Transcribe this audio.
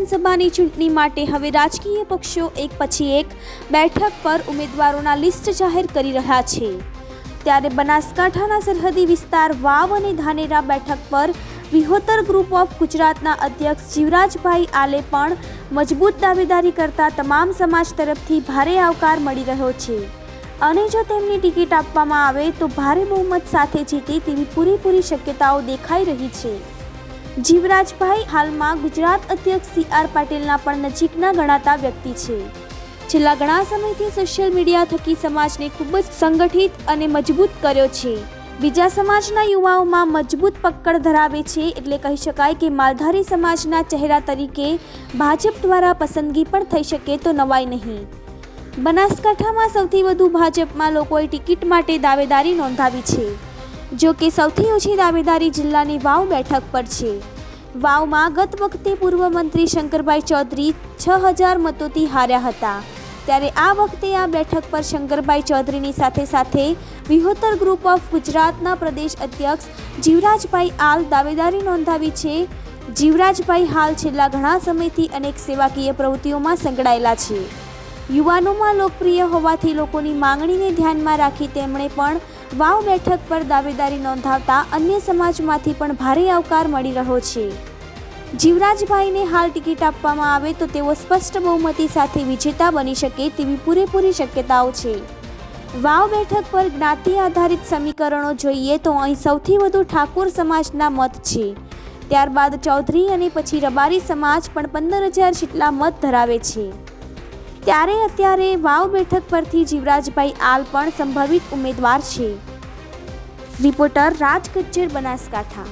વિધાનસભાની ચૂંટણી માટે હવે રાજકીય પક્ષો એક પછી એક બેઠક પર ઉમેદવારોના લિસ્ટ જાહેર કરી રહ્યા છે। ત્યારે બનાસકાંઠાના સરહદી વિસ્તાર વાવ અને ધાનેરા બેઠક પર વિહોતર ગ્રુપ ઓફ ગુજરાતના અધ્યક્ષ જીવરાજભાઈ આલે પણ મજબૂત દાવેદારી કરતા તમામ સમાજ તરફથી ભારે આવકાર મળી રહ્યો છે અને જો તેમની ટિકિટ આપવામાં આવે તો ભારે બહુમત સાથે જીતે તેવી પૂરેપૂરી શક્યતાઓ દેખાઈ રહી છે। જીવરાજભાઈ હાલમાં ગુજરાત અધ્યક્ષ CR પાટીલના પણ નજીકના ગણાતા વ્યક્તિ છે। છેલ્લા ઘણા સમયથી સોશિયલ મીડિયા થકી સમાજને ખૂબ જ સંગઠિત અને મજબૂત કર્યો છે। બીજા સમાજના યુવાઓમાં મજબૂત પકડ ધરાવે છે, એટલે કહી શકાય કે માલધારી સમાજના ચહેરા તરીકે ભાજપ દ્વારા પસંદગી પણ થઈ શકે તો નવાઈ નહીં। બનાસકાંઠામાં સૌથી વધુ ભાજપમાં લોકોએ ટિકિટ માટે દાવેદારી નોંધાવી છે। જો કે સૌથી ઓછી દાવેદારી જિલ્લાની વાવ બેઠક પર છે। વાવમાં ગત વખતે પૂર્વ મંત્રી શંકરભાઈ ચૌધરી 6000 મતોથી હાર્યા હતા, ત્યારે આ વખતે આ બેઠક પર શંકરભાઈ ચૌધરીની સાથે વિહોતર ગ્રુપ ઓફ ગુજરાતના પ્રદેશ અધ્યક્ષ જીવરાજભાઈ આલ દાવેદારી નોંધાવી છે। જીવરાજભાઈ હાલ છેલ્લા ઘણા સમયથી અનેક સેવાકીય પ્રવૃત્તિઓમાં સંકળાયેલા છે। યુવાનોમાં લોકપ્રિય હોવાથી લોકોની માંગણીને ધ્યાનમાં રાખી તેમણે પણ વાવ બેઠક પર દાવેદારી નોંધાવતા અન્ય સમાજમાંથી પણ ભારે આવકાર મળી રહ્યો છે। જીવરાજભાઈને હાલ ટિકિટ આપવામાં આવે તો તેઓ સ્પષ્ટ બહુમતી સાથે વિજેતા બની શકે તેવી પૂરેપૂરી શક્યતાઓ છે। વાવ બેઠક પર જ્ઞાતિ આધારિત સમીકરણો જોઈએ તો અહીં સૌથી વધુ ઠાકોર સમાજના મત છે, ત્યારબાદ ચૌધરી અને પછી રબારી સમાજ પણ 15000 જેટલા મત ધરાવે છે। ત્યારે અત્યારે વાવ બેઠક પરથી જીવરાજભાઈ આલ પણ સંભવિત ઉમેદવાર છે। રિપોર્ટર રાજ ગજ્જર, બનાસકાંઠા।